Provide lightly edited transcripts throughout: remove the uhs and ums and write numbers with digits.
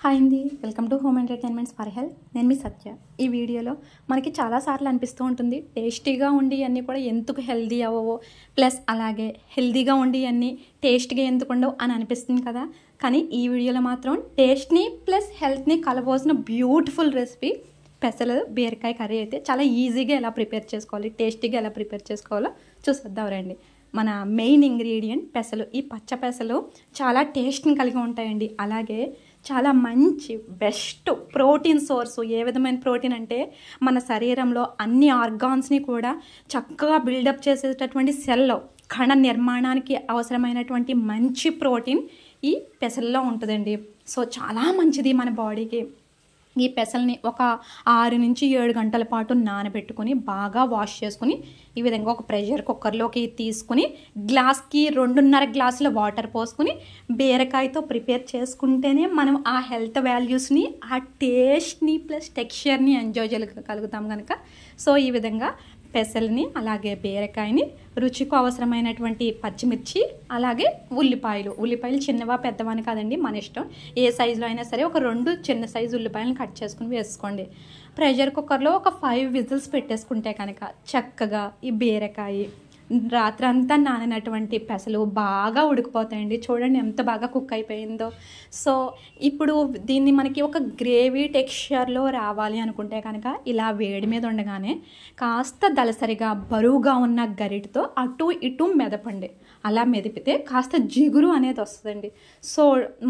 Hi అండి, welcome to home entertainments for health. నేను మీ సత్య. ఈ వీడియోలో మనకి చాలాసార్లు అనిపిస్తూ ఉంటుంది, టేస్టీగా ఉండి అన్నీ కూడా ఎందుకు హెల్దీ అవ్వవో, ప్లస్ అలాగే హెల్దీగా ఉండి అన్నీ టేస్ట్గా ఎందుకు ఉండవు అని అనిపిస్తుంది కదా. కానీ ఈ వీడియోలో మాత్రం టేస్ట్ని ప్లస్ హెల్త్ని కలబోసిన బ్యూటిఫుల్ రెసిపీ పెసలు బీరకాయ కర్రీ అయితే చాలా ఈజీగా ఎలా ప్రిపేర్ చేసుకోవాలి, టేస్టీగా ఎలా ప్రిపేర్ చేసుకోవాలో చూసేద్దాం రండి. మన మెయిన్ ఇంగ్రీడియంట్ పెసలు. ఈ పచ్చ పెసలు చాలా టేస్ట్ని కలిగి ఉంటాయండి. అలాగే చాలా మంచి బెస్ట్ ప్రోటీన్ సోర్సు. ఏ విధమైన ప్రోటీన్ అంటే మన శరీరంలో అన్ని ఆర్గాన్స్ని కూడా చక్కగా బిల్డప్ చేసేటటువంటి సెల్ కణ నిర్మాణానికి అవసరమైనటువంటి మంచి ప్రోటీన్ ఈ పెసల్లో ఉంటుందండి. సో చాలా మంచిది మన బాడీకి. ఈ పెసల్ని ఒక 6 నుంచి 7 గంటల పాటు నానబెట్టుకొని బాగా వాష్ చేసుకుని ఈ విధంగా ఒక ప్రెషర్ కుక్కర్లోకి తీసుకుని గ్లాస్కి 2.5 గ్లాసుల వాటర్ పోసుకుని బీరకాయతో ప్రిపేర్ చేసుకుంటేనే మనం ఆ హెల్త్ వాల్యూస్ని, ఆ టేస్ట్ని ప్లస్ టెక్స్చర్ని ఎంజాయ్ చేయగలుగుతాం కనుక. సో ఈ విధంగా పెసల్ని అలాగే బీరకాయని, రుచికి అవసరమైనటువంటి పచ్చిమిర్చి, అలాగే ఉల్లిపాయలు చిన్నవా పెద్దవని కాదండి, మన ఇష్టం. ఏ సైజులో అయినా సరే ఒక 2 చిన్న సైజు ఉల్లిపాయలను కట్ చేసుకుని వేసుకోండి. ప్రెషర్ కుక్కర్లో ఒక 5 విజిల్స్ పెట్టేసుకుంటే కనుక చక్కగా ఈ బీరకాయ, రాత్రంతా నానినటువంటి పెసలు బాగా ఉడికిపోతాయండి. చూడండి ఎంత బాగా కుక్ అయిపోయిందో. సో ఇప్పుడు దీన్ని మనకి ఒక గ్రేవీ టెక్స్చర్లో రావాలి అనుకుంటే కనుక ఇలా వేడి మీద ఉండగానే కాస్త దళసరిగా బరువుగా ఉన్న గరిటతో అటు ఇటు మెదపండి. అలా మెదిపితే కాస్త జిగురు అనేది వస్తుందండి. సో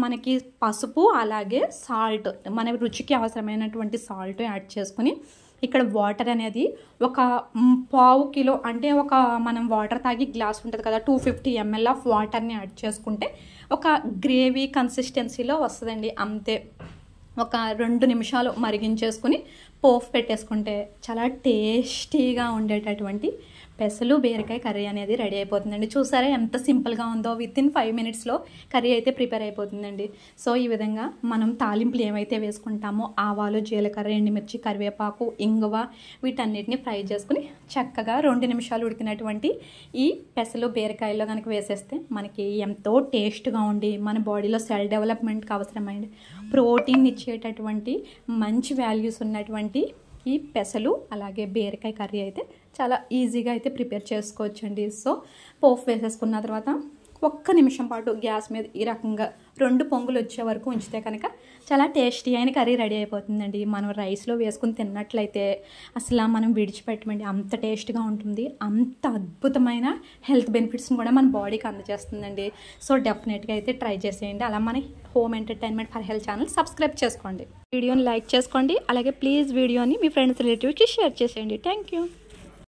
మనకి పసుపు అలాగే సాల్ట్, మన రుచికి అవసరమైనటువంటి సాల్ట్ యాడ్ చేసుకుని ఇక్కడ వాటర్ అనేది ఒక 1/4 కిలో, అంటే ఒక మనం వాటర్ తాగి గ్లాస్ ఉంటుంది కదా, 250 ml ఆఫ్ వాటర్ని యాడ్ చేసుకుంటే ఒక గ్రేవీ కన్సిస్టెన్సీలో వస్తుందండి. అంతే. ఒక 2 నిమిషాలు మరిగించేసుకుని పోపు పెట్టేసుకుంటే చాలా టేస్టీగా ఉండేటటువంటి పెసలు బీరకాయ కర్రీ అనేది రెడీ అయిపోతుందండి. చూసారా ఎంత సింపుల్గా ఉందో. వితిన్ 5 మినిట్స్లో కర్రీ అయితే ప్రిపేర్ అయిపోతుందండి. సో ఈ విధంగా మనం తాలింపులు ఏమైతే వేసుకుంటామో ఆవాలు, జీలకర్ర, ఎండుమిర్చి, కరివేపాకు, ఇంగువ వీటన్నిటిని ఫ్రై చేసుకుని చక్కగా 2 నిమిషాలు ఉడికినటువంటి ఈ పెసలు బీరకాయల్లో కనుక వేసేస్తే మనకి ఎంతో టేస్ట్గా ఉండి మన బాడీలో సెల్ డెవలప్మెంట్కి అవసరమైన ప్రోటీన్ ఇచ్చేటటువంటి మంచి వాల్యూస్ ఉన్నటువంటి ఈ పెసలు అలాగే బీరకాయ కర్రీ అయితే చాలా ఈజీగా అయితే ప్రిపేర్ చేసుకోవచ్చండి. సో పోపు వేసేసుకున్న తర్వాత 1 నిమిషం పాటు గ్యాస్ మీద ఈ రకంగా 2 పొంగులు వచ్చే వరకు ఉంచితే కనుక చాలా టేస్టీ అయిన కర్రీ రెడీ అయిపోతుందండి. మనం రైస్లో వేసుకుని తిన్నట్లయితే అసలు మనం విడిచిపెట్టమండి, అంత టేస్ట్గా ఉంటుంది. అంత అద్భుతమైన హెల్త్ బెనిఫిట్స్ని కూడా మన బాడీకి అందజేస్తుందండి. సో డెఫినెట్గా అయితే ట్రై చేసేయండి. అలా మన home entertainment for health channel subscribe చేసుకోండి, వీడియోని లైక్ చేసుకోండి, అలాగే ప్లీజ్ వీడియోని మీ ఫ్రెండ్స్ రిలేటివ్స్కి షేర్ చేసేయండి. Thank you.